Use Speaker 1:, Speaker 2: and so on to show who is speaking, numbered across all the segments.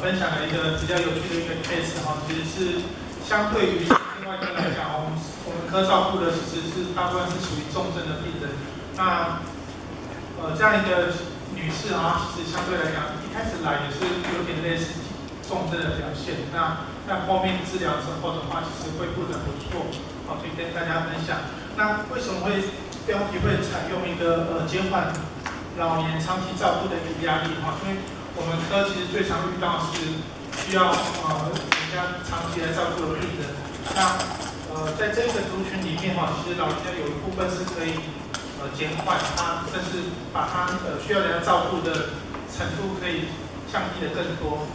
Speaker 1: 分享了一个比较有趣的一个 case 哈，其实是相对于另外一个来讲，我们科照顾的其实是大部分是属于重症的病人。那这样一个女士啊，其实相对来讲，一开始来也是有点类似重症的表现。那在后面治疗之后的话，其实恢复的不错，好，可以跟大家分享。那为什么标题会采用一个减缓老年长期照顾的一个压力哈？因为我们科其实最常遇到是需要人家长期来照顾的病人。那在这个族群里面哈，其实老人家有一部分是可以减缓他，甚至把他需要人家照顾的程度可以降低的更多。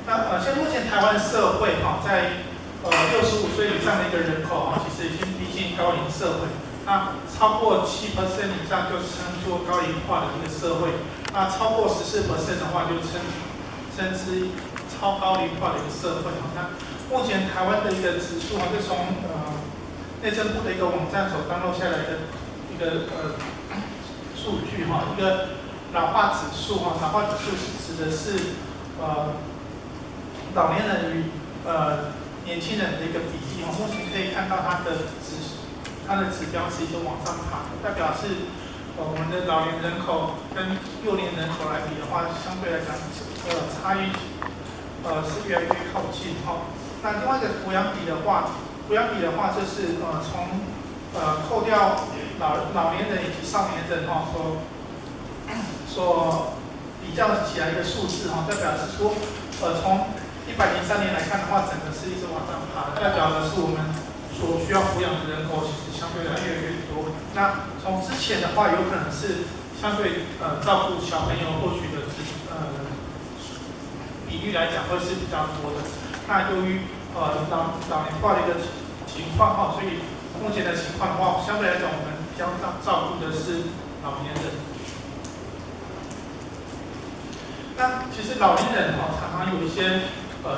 Speaker 1: 那现在目前台湾社会哈，在65岁以上的一个人口哈，其实已经逼近高龄社会。那超过7% 以上就称作高龄化的一个社会。那超过14% 的话，就称之超高龄化的一个社会。那目前台湾的一个指数是从内政部的一个网站所登录下来的一个数据哈，一个老化指数哈，老化指数是指的是老年人与年轻人的一个比例哈。目前可以看到它的指标是一直往上爬，代表是我们的老年人口跟幼年人口来比的话，相对来讲差异是越来越靠近哈。那另外一个抚养比的话，就是从扣掉老年人以及少年人哈所比较起来一个数字哈，代表是说从103年来看的话，整个是一直往上爬，代表的是我们所需要抚养的人口其实相对来越来越多。那从之前的话，有可能是相对照顾小朋友获取的比率来讲会是比较多的。那由于老年化的一个情况哈，所以目前的情况的话，相对来讲我们比较照顾的是老年人。那其实老年人哈常常有一些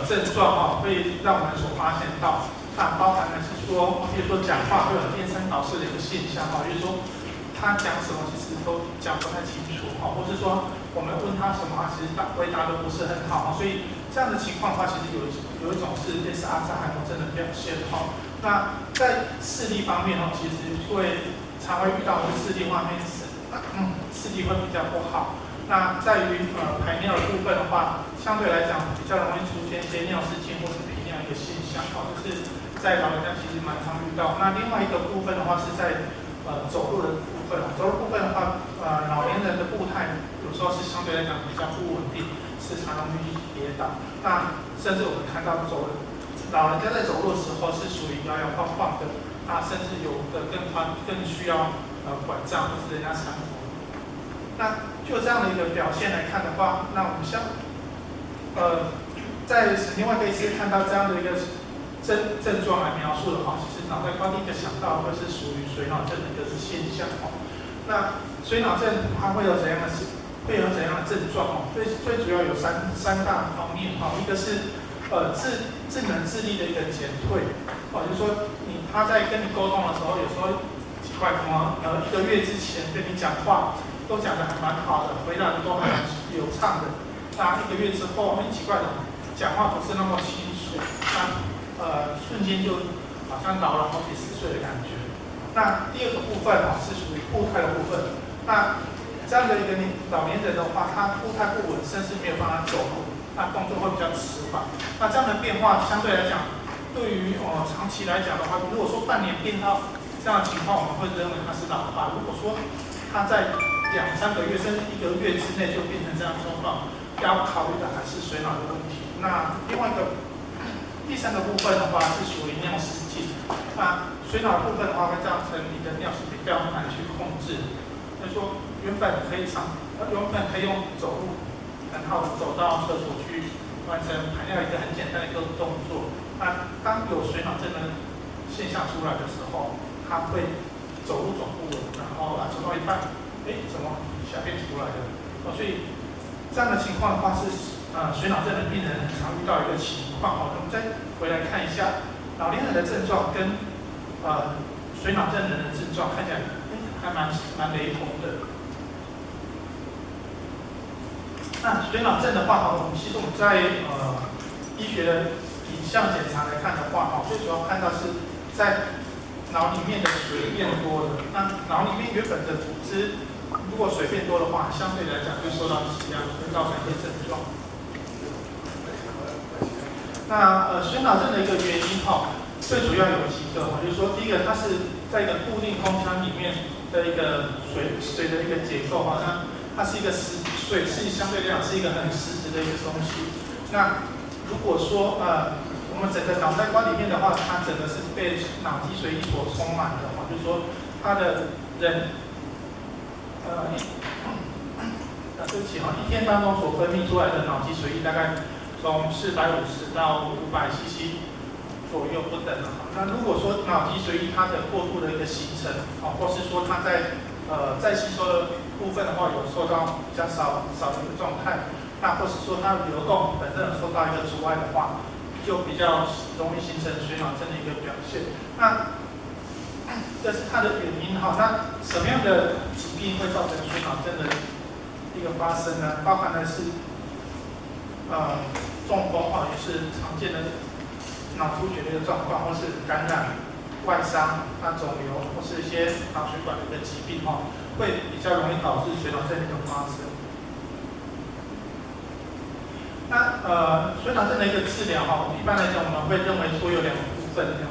Speaker 1: 症状哈，会让我们所发现到。那包含的是说，比如说讲话会有颠三倒四的一个现象哈，就是说他讲什么其实都讲不太清楚哈，或是说我们问他什么，他其实回答都不是很好哈，所以这样的情况的话，其实有一种是类似阿兹海默症的表现哈。那在视力方面哈，其实常会遇到视力方面视力会比较不好。那在于排尿的部分的话，相对来讲比较容易出现一些尿失禁或是频尿一个现象哈，就是在老人家其实蛮常遇到。那另外一个部分的话是在走路的部分，走路部分的话，老年人的步态有时候是相对来讲比较不稳定，是常容易跌倒。那甚至我们看到老人家在走路的时候是属于摇摇晃晃的，那甚至有的更需要管杖或是人家搀扶。那就这样的一个表现来看的话，那我们在神经外科医师看到这样的一个症状来描述的话，其实脑袋瓜第一个想到会是属于水脑症的一个现象哦。那水脑症它会有怎样的症状哦？最主要有三大方面哈，一个是智能智力的一个减退哦，就是说他在跟你沟通的时候，有时候奇怪，什么1个月之前跟你讲话都讲得还蛮好的，回答的都还蛮流畅的。那1个月之后，很奇怪的，讲话不是那么清楚，那瞬间就好像老了好几十岁的感觉。那第二个部分是属于步态的部分。那这样的一个老年人的话，他步态不稳，甚至没有办法走路，那动作会比较迟缓。那这样的变化相对来讲，对于长期来讲的话，如果说半年变到这样的情况，我们会认为他是老化。如果说他在2、3个月甚至1个月之内就变成这样的状况，要考虑的还是水脑的问题。那另外第3个部分的话是属于尿失禁。那水脑部分的话会造成你的尿失比较难去控制。就是说原本可以用走路很好的走到厕所去完成排尿一个很简单的一个动作。那当有水脑症的现象出来的时候，他会走路走不稳，然后走到一半，怎么小便出来了？所以这样的情况的话是水脑症的病人很常遇到一个情况我们再回来看一下老年人的症状跟水脑症人的症状看起来还蛮雷同的。那水脑症的话，其实我们在医学的影像检查来看的话，最主要看到是在脑里面的水变多了。那脑里面原本的组织，如果水变多的话，相对来讲会受到挤压，会造成一些症状。那水脑症的一个原因最主要有几个就是说，第一个它是在一个固定空腔里面的一个水的一个结构那它是一个水是相对来讲是一个很实质的一个东西。那如果说我们整个脑袋瓜里面的话，它整个是被脑脊髓液所充满的就是说它的人对不起一天当中所分泌出来的脑脊髓液大概从450到500cc 左右不等那如果说脑脊髓液它的过度的一个形成或是说它在吸收的部分的话有受到比较少的一个状态，那或是说它的流动本身有受到一个阻碍的话，就比较容易形成水脑症的一个表现。那这是它的原因那什么样的疾病会造成水脑症的一个发生呢？包含的是中风也是常见的脑出血的一个状况，或是感染、外伤、肿瘤，或是一些脑血管的一个疾病会比较容易导致水脑症的一个发生。那水脑症的一个治疗一般来讲我们会认为说有两个部分，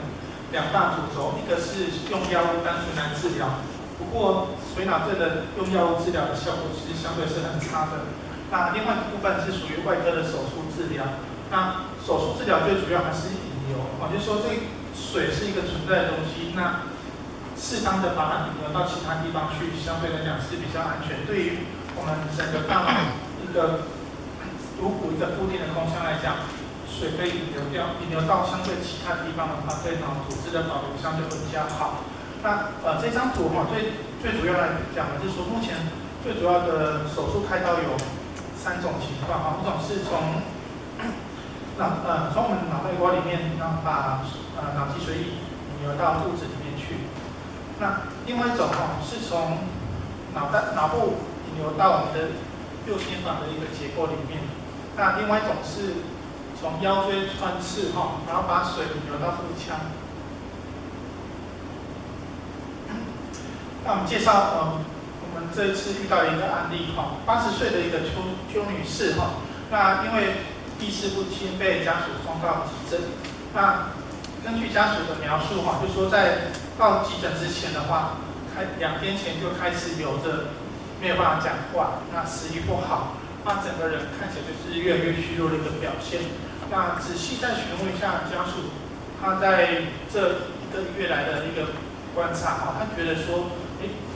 Speaker 1: 两大主轴，一个是用药物单纯来治疗，不过水脑症的用药物治疗的效果其实相对是很差的。那另外一个部分是属于外科的手术治疗。那手术治疗最主要还是引流就是说这水是一个存在的东西，那适当的把它引流到其他地方去，相对来讲是比较安全。对于我们整个大脑一个颅骨一个固定的空腔来讲，水可以引流到相对其他地方的话，对脑组织的保留相对会比较好。那这张图最主要来讲的就是说，目前最主要的手术开刀有3种情况一种是从我们脑袋瓜里面把脑脊髓液引流到肚子里面去。那另外一种是从脑部引流到我们的右心房的一个结构里面。那另外一种是从腰椎穿刺然后把水引流到腹腔。那我们介绍我们这一次遇到一个案例80岁的一个邱女士那因为意识不清被家属送到急诊。那根据家属的描述就说在到急诊之前的话，2天前就开始有着没有办法讲话，那食欲不好，那整个人看起来就是越来越虚弱的一个表现。那仔细再询问一下家属，他在这1个月来的一个观察他觉得说，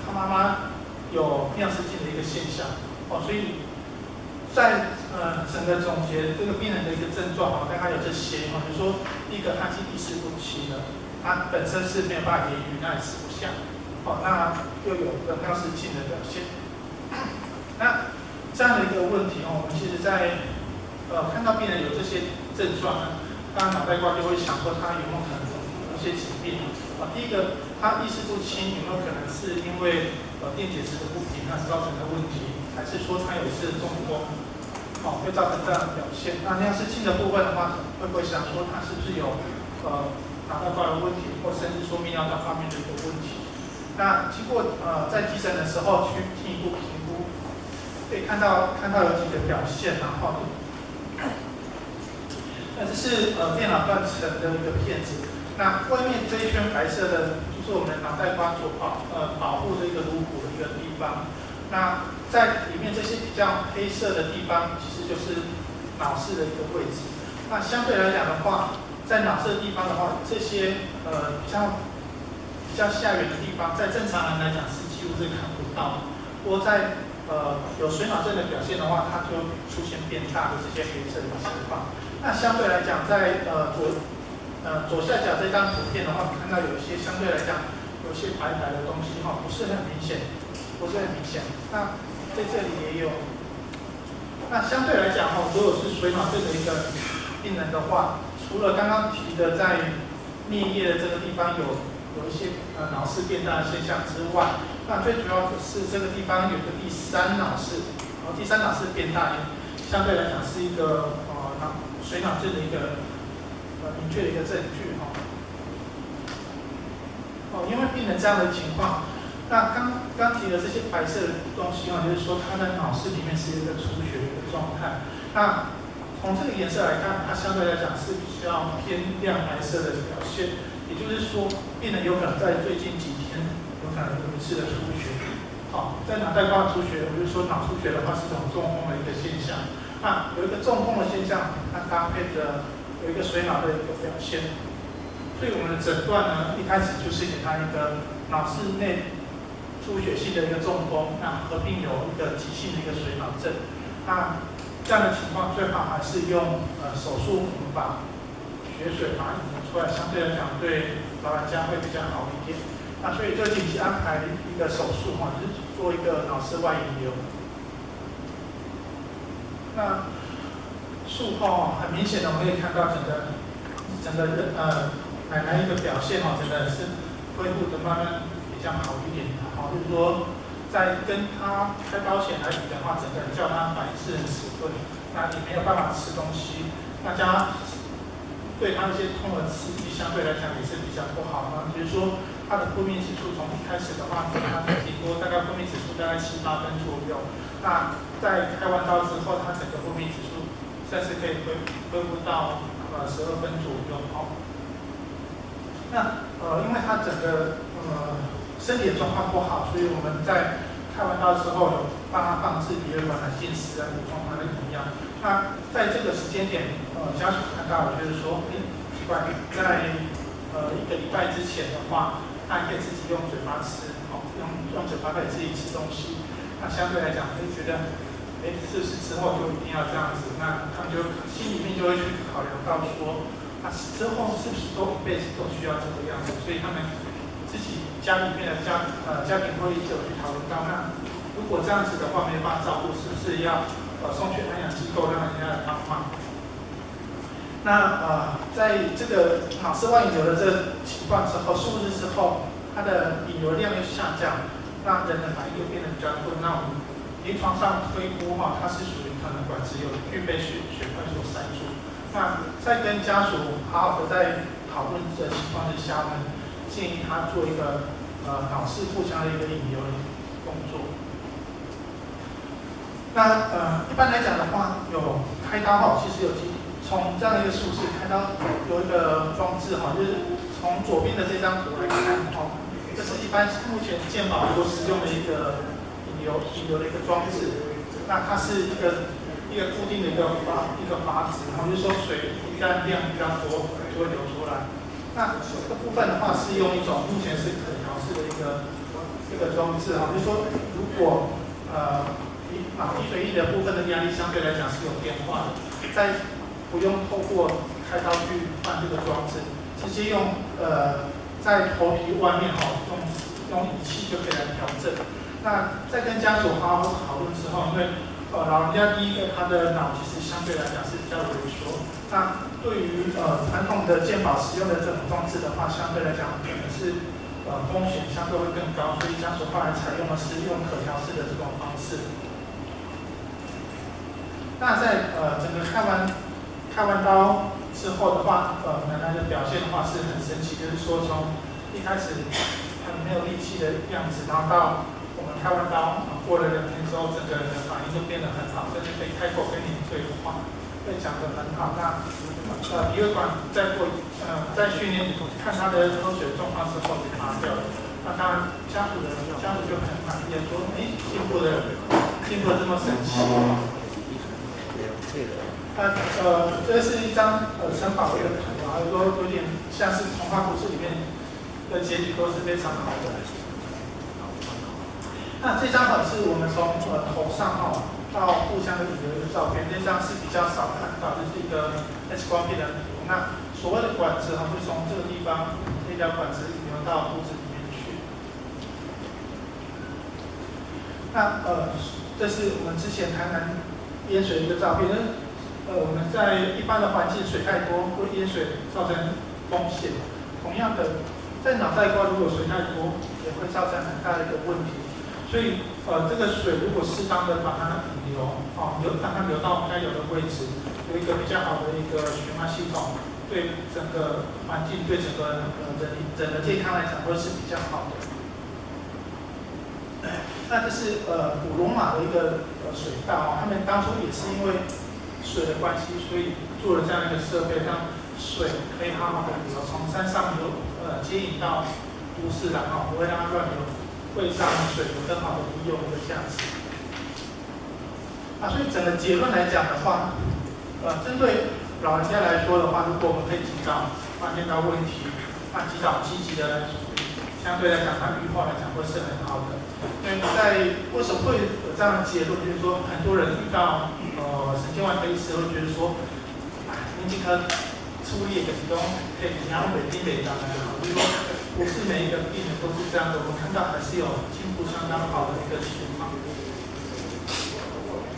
Speaker 1: 他妈妈有尿失禁的一个现象所以在整个总结这个病人的一个症状大概有这些就是说，第一个他是意识不清的，他本身是没有办法言语，那也吃不下那又有一个尿失禁的表现。那这样的一个问题我们其实在看到病人有这些症状他脑袋瓜就会想说他有没有可能有一些疾病第一个，他意识不清，有没有可能是因为电解质的不平衡造成的问题，还是说他有一次中风会造成这样的表现？那尿失禁的部分的话，会不会想说他是不是有脑袋瓜的问题，或甚至说泌尿道方面的一个问题？那经过在急诊的时候去进一步评估，可以看到有几个表现那这是电脑断层的一个片子。那外面这一圈白色的，就是我们脑袋瓜所保护的一个颅骨的一个地方。那在里面这些比较黑色的地方，其实就是脑室的一个位置。那相对来讲的话，在脑室的地方的话，这些比较下缘的地方，在正常人来讲是几乎是看不到。不过在有水脑症的表现的话，它就出现变大的这些黑色的情况。那相对来讲，在左下角这张图片的话，我们看到有一些相对来讲有些白白的东西不是很明显。那在这里也有。那相对来讲如果是水脑症的一个病人的话，除了刚刚提的在颞叶的这个地方有一些脑室变大的现象之外，那最主要的是这个地方有个第三脑室，第三脑室变大相对来讲是一个水脑症的一个明确的一个证据因为病人这样的情况，那刚提的这些白色的东西就是说他的脑室里面是一个出血的一个状态。那从这个颜色来看，它相对来讲是比较偏亮白色的表现，也就是说，病人有可能在最近几天有可能有一次的出血。在脑袋瓜出血，我就说脑出血的话是一种中风的一个现象。那有一个中风的现象，它搭配着有一个水脑的一个表现。所以我们的诊断呢，一开始就是给他一个脑室内出血性的一个中风，那合并有一个急性的一个水脑症。那这样的情况最好还是用手术，我们把血水把它引流出来，相对来讲对老人家会比较好一点。那所以就紧急安排一个手术就是做一个脑室外引流。那术后很明显的我们可以看到整个奶奶一个表现真的是恢复的慢慢比较好一点就是说在跟他开刀前来比的话，整个人叫他反应是很迟钝，那也没有办法吃东西，大家对他一些痛的刺激相对来讲也是比较不好比如说他的分泌指数从一开始的话，他顶多大概分泌指数大概7、8分左右，那在开完刀之后，他整个分泌指数算是可以恢复到12分左右那因为他整个身体的状况不好，所以我们在开完刀之后有帮他放置鼻胃管来进食补充他的营养。那在这个时间点，家属看到就是说，奇怪，在1个礼拜之前的话，他可以自己用嘴巴吃，用嘴巴可以自己吃东西。那相对来讲，就觉得，是不是之后就一定要这样子？那他们就心里面就会去考量到说，之后是不是都一辈子都需要这个样子？所以他们自己家里面的家庭会议就有去讨论到，那如果这样子的话没办法照顾，是不是要送去安养机构让人家来帮忙？那在这个脑室外引流的这个情况之后，数日之后，它的引流量又下降，那人的反应又变得比较钝。那我们临床上推估它是属于可能管子有具备血块所塞住。那在跟家属好好的在讨论的情况之下，我们建议他做一个脑室腹腔的一个引流工作。那一般来讲的话，有开刀其实有从这样的一个术式开刀有一个装置就是从左边的这张图来看这是一般目前健保所使用的一个引流的一个装置。那它是一个固定的一个阀值，就是说水一旦量比较多就会流出来。那这个部分的话是用一种目前是可调式的一个装置就是说如果脑脊髓液的部分的压力相对来讲是有变化的，在不用透过开刀去换这个装置，直接用在头皮外面用仪器就可以来调整。那在跟家属好好讨论之后，因为老人家第一个他的脑其实相对来讲是比较萎缩，那对于传统的健保使用的这种装置的话，相对来讲可能是风险相对会更高，所以家属后来采用的是用可调式的这种方式。那在整个开完刀之后的话，奶奶的表现的话是很神奇，就是说从一开始很没有力气的样子，然后到我们开完刀过了2天之后，整个人的反应就变得很好，甚至可以开口跟你对话，会讲得很好。那鼻胃管在训练看他的喝水状况之后给拔掉了，那当然家属就很满意的说，进步的这么神奇。这是一张城堡的一个图就是说有点像是童话故事里面的结局都是非常好的。那这张是我们从头上到腹腔的引流的照片，这张是比较少看到，这是一个 X 光片的图。那所谓的管子就从这个地方这条管子引流到肚子里面去。那这是我们之前台南淹水的一个照片。我们在一般的环境水太多会淹水造成风险。同样的，在脑袋瓜如果水太多，也会造成很大的一个问题。所以这个水如果适当的把它引流，让它流到该流的位置，有一个比较好的一个循环系统，对整个环境、对整个人的健康来讲，会是比较好的。那这是古罗马的一个水道，他们当初也是因为水的关系，所以做了这样一个设备，让水可以好好的流，从山上接引到都市来，不会让它乱流，会让水有更好的利用的价值。所以整个结论来讲的话，针对老人家来说的话，如果我们可以及早发现到问题，及早积极的来处理，相对来讲，它预后来讲会是很好的。所以为什么会有这样的结论？就是说，很多人遇到神经外科医师会觉得说，你这个处理的其中可以然后北京北当然好，就是说不是每一个病人都是这样的。我们看到还是有进步相当好的一个情况。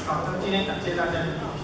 Speaker 1: 好，那今天感谢大家的聆听。